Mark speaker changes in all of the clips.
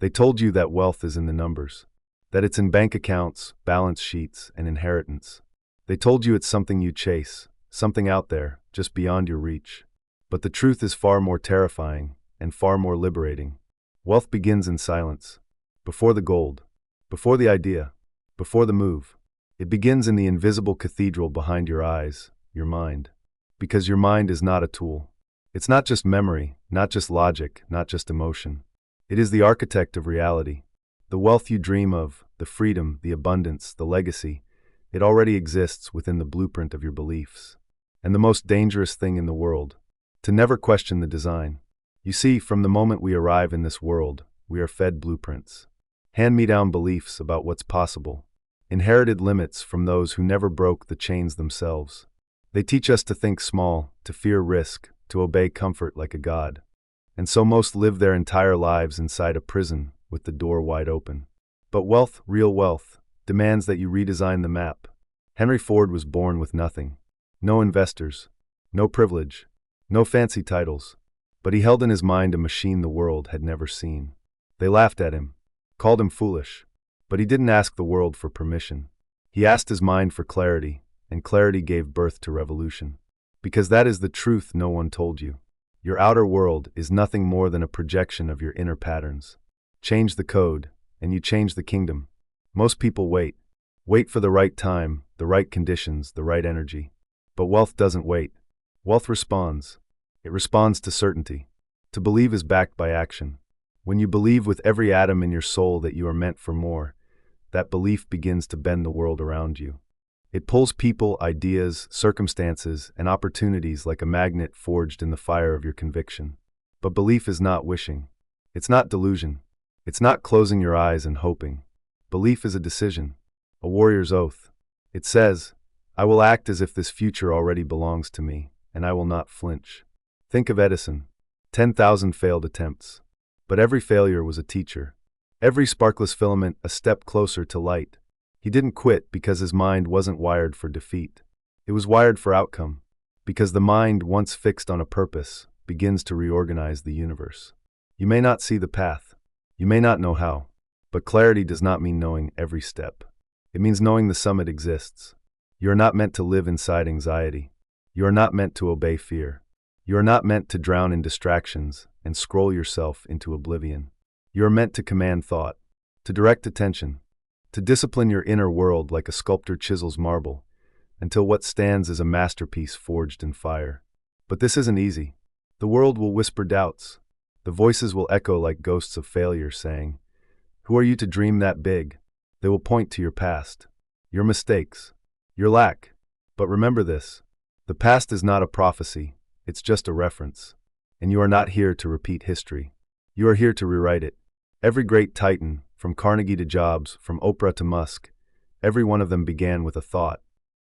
Speaker 1: They told you that wealth is in the numbers, that it's in bank accounts, balance sheets, and inheritance. They told you it's something you chase, something out there, just beyond your reach. But the truth is far more terrifying and far more liberating. Wealth begins in silence, before the gold, before the idea, before the move. It begins in the invisible cathedral behind your eyes, your mind. Because your mind is not a tool. It's not just memory, not just logic, not just emotion. It is the architect of reality. The wealth you dream of, the freedom, the abundance, the legacy, it already exists within the blueprint of your beliefs. And the most dangerous thing in the world, to never question the design. You see, from the moment we arrive in this world, we are fed blueprints. Hand-me-down beliefs about what's possible. Inherited limits from those who never broke the chains themselves. They teach us to think small, to fear risk, to obey comfort like a god. And so most live their entire lives inside a prison with the door wide open. But wealth, real wealth, demands that you redesign the map. Henry Ford was born with nothing. No investors, no privilege, no fancy titles. But he held in his mind a machine the world had never seen. They laughed at him, called him foolish. But he didn't ask the world for permission. He asked his mind for clarity, and clarity gave birth to revolution. Because that is the truth no one told you. Your outer world is nothing more than a projection of your inner patterns. Change the code, and you change the kingdom. Most people wait. Wait for the right time, the right conditions, the right energy. But wealth doesn't wait. Wealth responds. It responds to certainty. To believe is backed by action. When you believe with every atom in your soul that you are meant for more, that belief begins to bend the world around you. It pulls people, ideas, circumstances, and opportunities like a magnet forged in the fire of your conviction. But belief is not wishing. It's not delusion. It's not closing your eyes and hoping. Belief is a decision, a warrior's oath. It says, I will act as if this future already belongs to me, and I will not flinch. Think of Edison. 10,000 failed attempts. But every failure was a teacher. Every sparkless filament a step closer to light. He didn't quit because his mind wasn't wired for defeat. It was wired for outcome, because the mind, once fixed on a purpose, begins to reorganize the universe. You may not see the path. You may not know how. But clarity does not mean knowing every step. It means knowing the summit exists. You are not meant to live inside anxiety. You are not meant to obey fear. You are not meant to drown in distractions and scroll yourself into oblivion. You are meant to command thought, to direct attention, to discipline your inner world like a sculptor chisels marble, until what stands is a masterpiece forged in fire. But this isn't easy. The world will whisper doubts. The voices will echo like ghosts of failure saying, who are you to dream that big? They will point to your past, your mistakes, your lack. But remember this, the past is not a prophecy, it's just a reference. And you are not here to repeat history. You are here to rewrite it. Every great titan, from Carnegie to Jobs, from Oprah to Musk, every one of them began with a thought,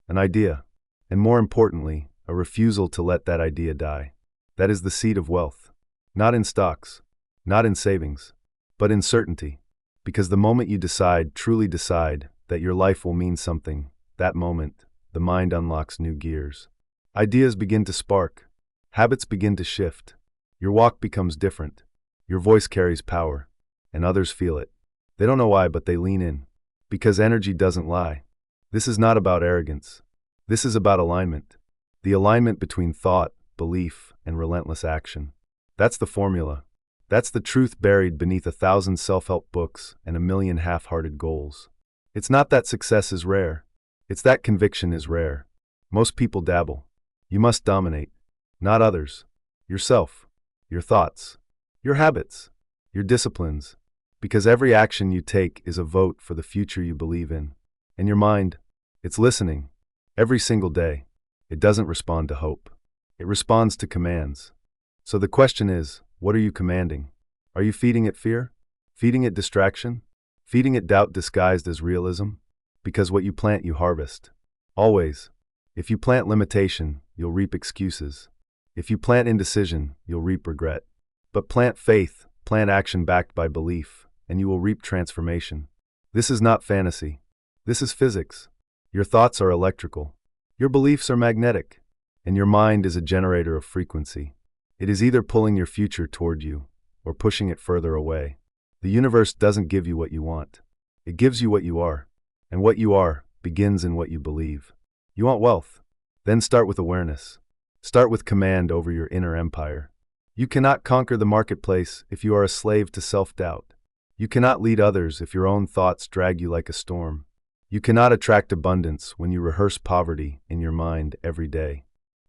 Speaker 1: an idea, and more importantly, a refusal to let that idea die. That is the seed of wealth. Not in stocks, not in savings, but in certainty. Because the moment you decide, truly decide, that your life will mean something, that moment, the mind unlocks new gears. Ideas begin to spark. Habits begin to shift. Your walk becomes different. Your voice carries power. And others feel it. They don't know why, but they lean in. Because energy doesn't lie. This is not about arrogance. This is about alignment. The alignment between thought, belief, and relentless action. That's the formula. That's the truth buried beneath 1,000 self-help books and 1,000,000 half-hearted goals. It's not that success is rare. It's that conviction is rare. Most people dabble. You must dominate. Not others. Yourself. Your thoughts. Your habits. Your disciplines. Because every action you take is a vote for the future you believe in. And your mind, it's listening. Every single day. It doesn't respond to hope. It responds to commands. So the question is, what are you commanding? Are you feeding it fear? Feeding it distraction? Feeding it doubt disguised as realism? Because what you plant you harvest. Always. If you plant limitation, you'll reap excuses. If you plant indecision, you'll reap regret. But plant faith, plant action backed by belief, and you will reap transformation. This is not fantasy. This is physics. Your thoughts are electrical. Your beliefs are magnetic. And your mind is a generator of frequency. It is either pulling your future toward you, or pushing it further away. The universe doesn't give you what you want. It gives you what you are. And what you are begins in what you believe. You want wealth? Then start with awareness. Start with command over your inner empire. You cannot conquer the marketplace if you are a slave to self-doubt. You cannot lead others if your own thoughts drag you like a storm. You cannot attract abundance when you rehearse poverty in your mind every day.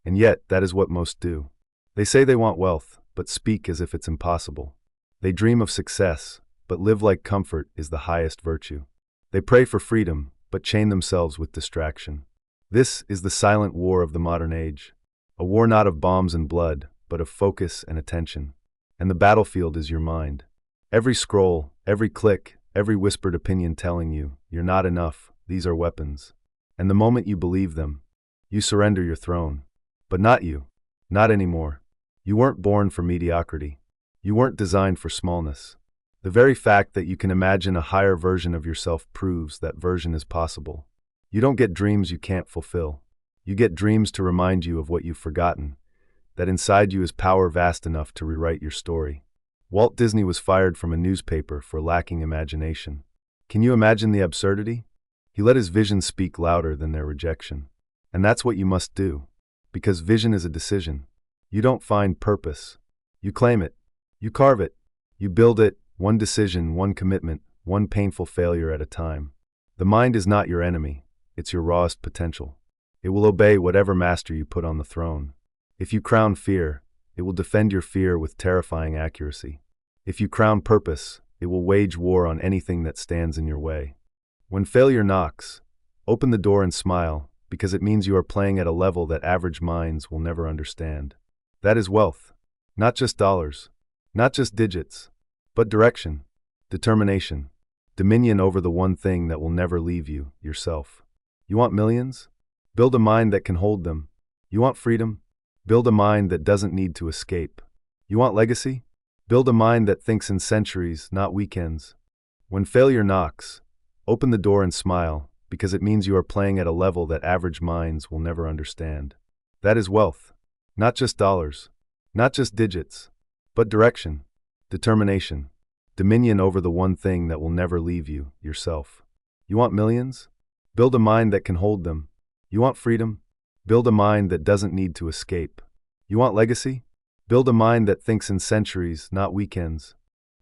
Speaker 1: And yet, that is what most do. They say they want wealth, but speak as if it's impossible. They dream of success, but live like comfort is the highest virtue. They pray for freedom, but chain themselves with distraction. This is the silent war of the modern age. A war not of bombs and blood, but of focus and attention. And the battlefield is your mind. Every scroll, every click, every whispered opinion telling you, you're not enough, these are weapons. And the moment you believe them, you surrender your throne. But not you. Not anymore. You weren't born for mediocrity. You weren't designed for smallness. The very fact that you can imagine a higher version of yourself proves that version is possible. You don't get dreams you can't fulfill. You get dreams to remind you of what you've forgotten, that inside you is power vast enough to rewrite your story. Walt Disney was fired from a newspaper for lacking imagination. Can you imagine the absurdity? He let his vision speak louder than their rejection. And that's what you must do. Because vision is a decision. You don't find purpose. You claim it. You carve it. You build it, one decision, one commitment, one painful failure at a time. The mind is not your enemy. It's your rawest potential. It will obey whatever master you put on the throne. If you crown fear, it will defend your fear with terrifying accuracy. If you crown purpose, it will wage war on anything that stands in your way. When failure knocks, open the door and smile, because it means you are playing at a level that average minds will never understand. That is wealth. Not just dollars. Not just digits. But direction, determination, dominion over the one thing that will never leave you, yourself. You want millions? Build a mind that can hold them. You want freedom? Build a mind that doesn't need to escape. You want legacy? Build a mind that thinks in centuries, not weekends. When failure knocks, open the door and smile, because it means you are playing at a level that average minds will never understand. That is wealth. Not just dollars. Not just digits. But direction, determination, dominion over the one thing that will never leave you, yourself. You want millions? Build a mind that can hold them. You want freedom? Build a mind that doesn't need to escape. You want legacy? Build a mind that thinks in centuries, not weekends.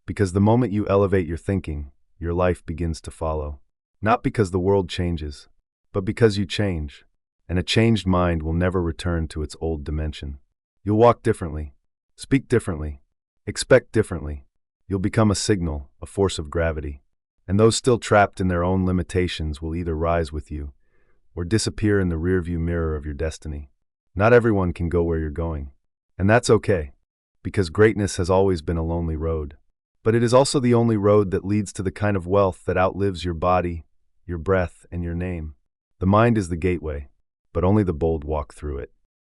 Speaker 1: Because the moment you elevate your thinking, your life begins to follow. Not because the world changes, but because you change. And a changed mind will never return to its old dimension. You'll walk differently, speak differently, expect differently. You'll become a signal, a force of gravity. And those still trapped in their own limitations will either rise with you or disappear in the rearview mirror of your destiny. Not everyone can go where you're going. And that's okay, because greatness has always been a lonely road. But it is also the only road that leads to the kind of wealth that outlives your body, your breath, and your name. The mind is the gateway, but only the bold walk through it.